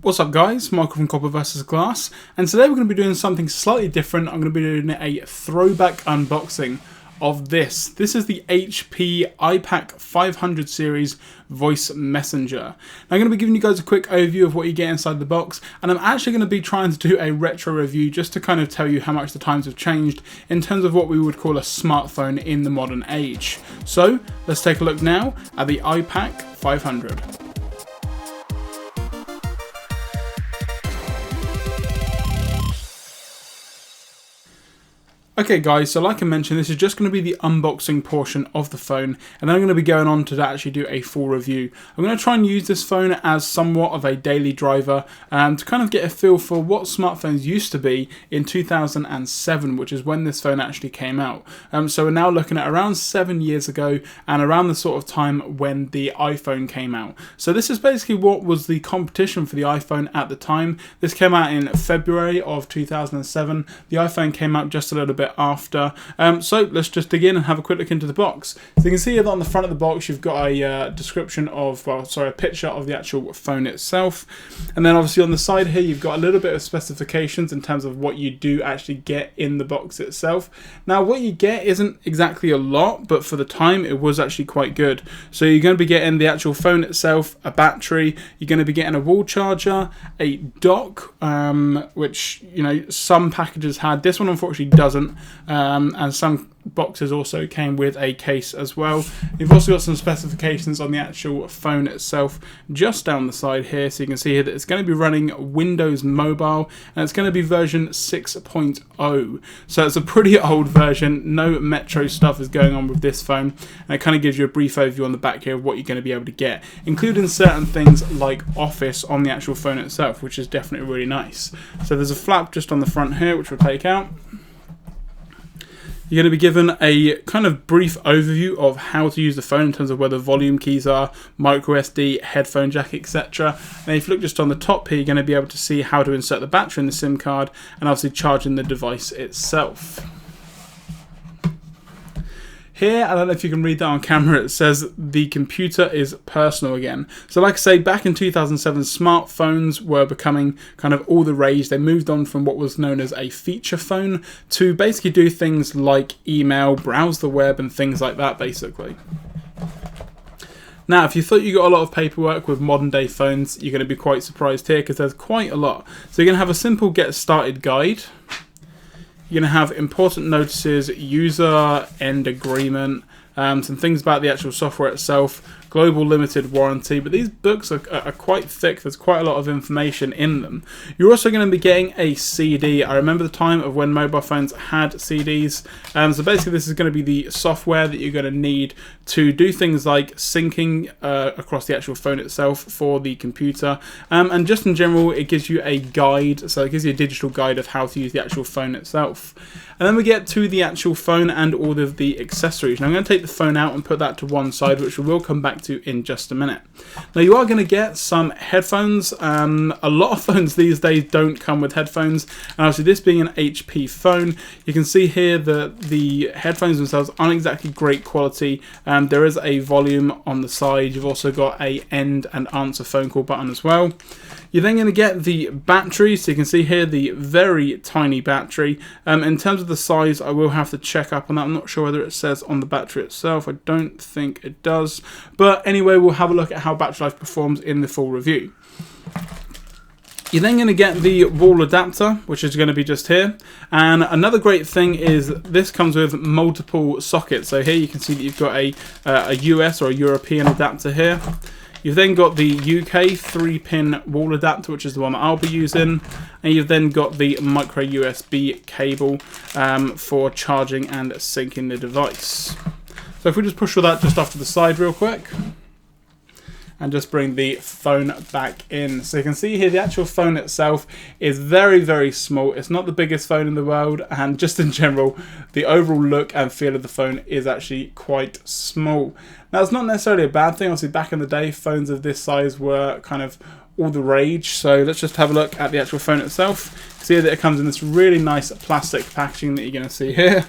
What's up guys, Michael from Copper vs Glass, and today we're going to be doing something slightly different. I'm going to be doing a throwback unboxing of this. This is the HP iPAQ 500 series voice messenger. Now, I'm going to be giving you guys a quick overview of what you get inside the box, and I'm actually going to be trying to do a retro review just to kind of tell you how much the times have changed in terms of what we would call a smartphone in the modern age. So let's take a look now at the iPAQ 500. Okay guys, so like I mentioned, this is just going to be the unboxing portion of the phone, and then I'm going to be going on to actually do a full review. I'm going to try and use this phone as somewhat of a daily driver to kind of get a feel for what smartphones used to be in 2007, which is when this phone actually came out. So we're now looking at around 7 years ago and around the sort of time when the iPhone came out. So this is basically what was the competition for the iPhone at the time. This came out in February of 2007. The iPhone came out just a little bit after. So let's just dig in and have a quick look into the box. So you can see that on the front of the box you've got a description of, a picture of the actual phone itself, and then obviously on the side here you've got a little bit of specifications in terms of what you do actually get in the box itself. Now what you get isn't exactly a lot, but for the time it was actually quite good. So you're going to be getting the actual phone itself, a battery, you're going to be getting a wall charger, a dock, which some packages had. This one unfortunately doesn't. And some boxes also came with a case as well. You've also got some specifications on the actual phone itself just down the side here, so you can see here that it's going to be running Windows Mobile, and it's going to be version 6.0. So it's a pretty old version. No Metro stuff is going on with this phone, and it kind of gives you a brief overview on the back here of what you're going to be able to get, including certain things like Office on the actual phone itself, which is definitely really nice. So there's a flap just on the front here which we'll take out. You're going to be given a kind of brief overview of how to use the phone in terms of where the volume keys are, micro SD, headphone jack, etc. And if you look just on the top here, you're going to be able to see how to insert the battery in the SIM card and obviously charging the device itself. Here, I don't know if you can read that on camera, it says the computer is personal again. So like I say, back in 2007, smartphones were becoming kind of all the rage. They moved on from what was known as a feature phone to basically do things like email, browse the web, and things like that, basically. Now, if you thought you got a lot of paperwork with modern day phones, you're going to be quite surprised here because there's quite a lot. So you're going to have a simple get started guide. You're going to have important notices, user end agreement, some things about the actual software itself, global limited warranty, but these books are quite thick. There's quite a lot of information in them. You're also going to be getting a CD. I remember the time of when mobile phones had CDs. So basically this is going to be the software that you're going to need to do things like syncing across the actual phone itself for the computer. And just in general, it gives you a guide. So it gives you a digital guide of how to use the actual phone itself. And then we get to the actual phone and all of the accessories. Now I'm going to take the phone out and put that to one side, which we will come back to in just a minute. Now you are going to get some headphones. A lot of phones these days don't come with headphones, and obviously this being an HP phone, you can see here that the headphones themselves aren't exactly great quality. There is a volume on the side. You've also got a end and answer phone call button as well. You're then going to get the battery, so you can see here the very tiny battery. In terms of the size, I will have to check up on that. I'm not sure whether it says on the battery itself. I don't think it does. But anyway, we'll have a look at how battery life performs in the full review. You're then going to get the wall adapter, which is going to be just here. And another great thing is this comes with multiple sockets. So here you can see that you've got a US or a European adapter here. You've then got the UK 3-pin wall adapter, which is the one that I'll be using. And you've then got the micro USB cable for charging and syncing the device. So if we just push all that just off to the side real quick. And just bring the phone back in. So you can see here the actual phone itself is very, very small. It's not the biggest phone in the world, and just in general, the overall look and feel of the phone is actually quite small. Now, it's not necessarily a bad thing. Obviously, back in the day, phones of this size were kind of all the rage. So let's just have a look at the actual phone itself. See that it comes in this really nice plastic packaging that you're going to see here.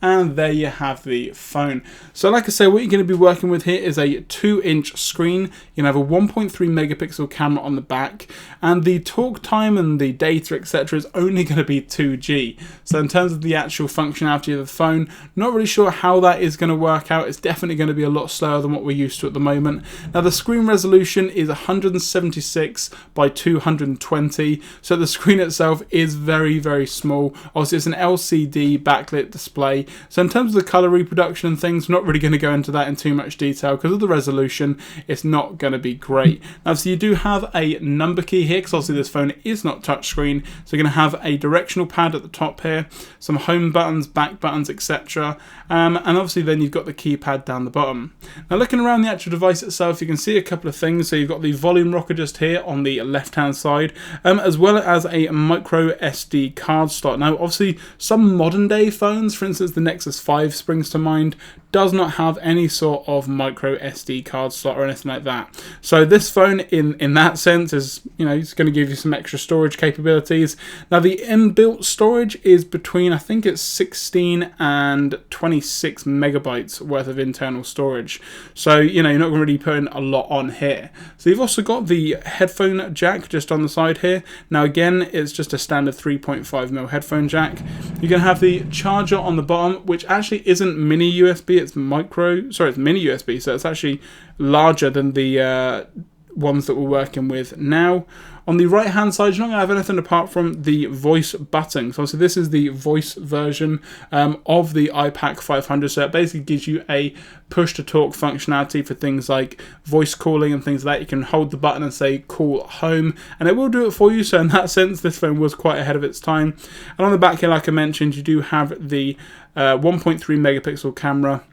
And there you have the phone. So like I say, what you're going to be working with here is a 2-inch screen. You can have a 1.3 megapixel camera on the back, and the talk time and the data, etc., is only going to be 2G. So in terms of the actual functionality of the phone, not really sure how that is going to work out. It's definitely going to be a lot slower than what we're used to at the moment. Now the screen resolution is 176 by 220, so the screen itself is very, very small. Obviously it's an LCD backlit display. So in terms of the color reproduction and things, I'm not really going to go into that in too much detail because of the resolution. It's not going to be great. Now, so you do have a number key here because obviously this phone is not touchscreen. So you're going to have a directional pad at the top here, some home buttons, back buttons, etc. And obviously then you've got the keypad down the bottom. Now looking around the actual device itself, you can see a couple of things. So you've got the volume rocker just here on the left hand side, as well as a micro SD card slot. Now obviously some modern day phones, for instance the Nexus 5 springs to mind, does not have any sort of micro SD card slot or anything like that. So this phone in that sense is, you know, it's going to give you some extra storage capabilities. Now the inbuilt storage is between, I think it's 16 and 26 megabytes worth of internal storage. So, you know, you're not really putting a lot on here. So you've also got the headphone jack just on the side here. Now again, it's just a standard 3.5mm headphone jack. You're going to have the charger on the bottom, which actually isn't mini USB, it's mini USB, so it's actually larger than the ones that we're working with now. On the right hand side, you're not going to have anything apart from the voice button. So this is the voice version of the iPAQ 500. So it basically gives you a push to talk functionality for things like voice calling and things like that. You can hold the button and say call home, and it will do it for you. So in that sense, this phone was quite ahead of its time. And on the back here, like I mentioned, you do have the 1.3 megapixel camera.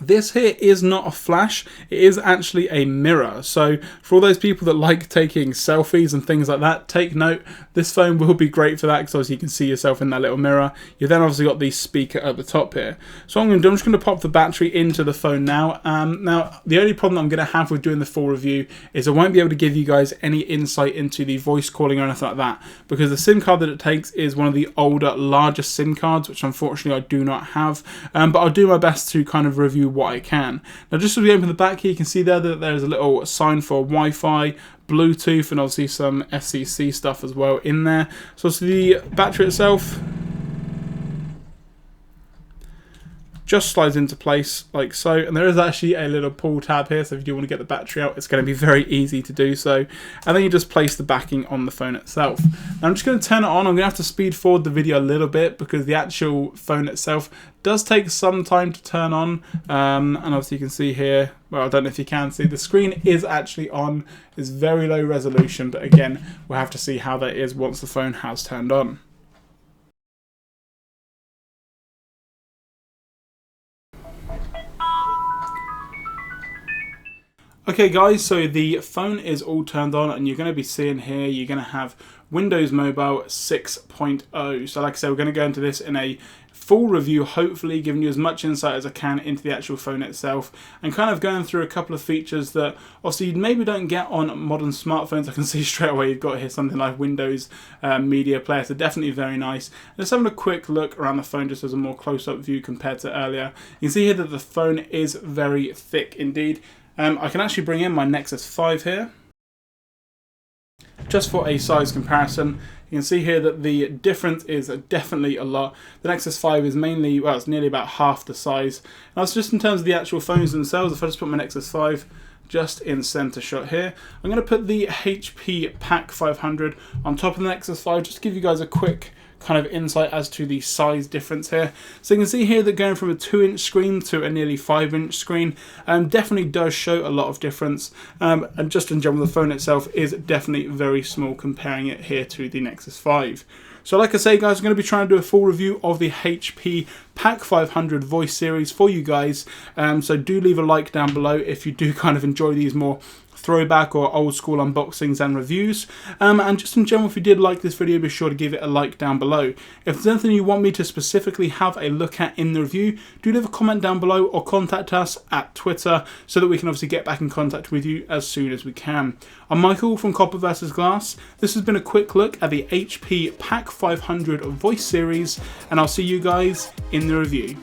This here is not a flash, it is actually a mirror. So for all those people that like taking selfies and things like that, take note, this phone will be great for that because obviously you can see yourself in that little mirror. You've then obviously got the speaker at the top here. So what I'm just going to pop the battery into the phone now. Now the only problem I'm going to have with doing the full review is I won't be able to give you guys any insight into the voice calling or anything like that, because the SIM card that it takes is one of the older, larger SIM cards, which unfortunately I do not have. But I'll do my best to kind of review what I can. Now just as we open the back here, you can see there that there's a little sign for Wi-Fi, Bluetooth, and obviously some FCC stuff as well in there. So the battery itself just slides into place like so, and there is actually a little pull tab here, so if you do want to get the battery out, it's going to be very easy to do so. And then you just place the backing on the phone itself. Now I'm just going to turn it on. I'm going to have to speed forward the video a little bit because the actual phone itself does take some time to turn on, and obviously you can see here, well, I don't know if you can see, the screen is actually on. It's very low resolution, but again, we'll have to see how that is once the phone has turned on. Okay guys, so the phone is all turned on, and you're going to be seeing here, you're going to have Windows Mobile 6.0. So like I said, we're going to go into this in a full review, hopefully giving you as much insight as I can into the actual phone itself, and kind of going through a couple of features that obviously you maybe don't get on modern smartphones. I can see straight away you've got here something like Windows Media Player, so definitely very nice. And just having a quick look around the phone just as a more close-up view compared to earlier, you can see here that the phone is very thick indeed. I can actually bring in my Nexus 5 here, just for a size comparison. You can see here that the difference is definitely a lot. The Nexus 5 is mainly, well, it's nearly about half the size. And that's just in terms of the actual phones themselves. If I just put my Nexus 5 just in center shot here, I'm going to put the iPAQ 500 on top of the Nexus 5, just to give you guys a quick kind of insight as to the size difference here. So you can see here that going from a 2-inch screen to a nearly 5-inch screen definitely does show a lot of difference, and just in general the phone itself is definitely very small comparing it here to the Nexus 5. So like I say guys, I'm going to be trying to do a full review of the iPAQ 500 voice series for you guys, so do leave a like down below if you do kind of enjoy these more throwback or old school unboxings and reviews. And just in general, if you did like this video, be sure to give it a like down below. If there's anything you want me to specifically have a look at in the review, do leave a comment down below or contact us at Twitter so that we can obviously get back in contact with you as soon as we can. I'm Michael from Copper vs Glass. This has been a quick look at the HP PAQ 500 voice series, and I'll see you guys in the review.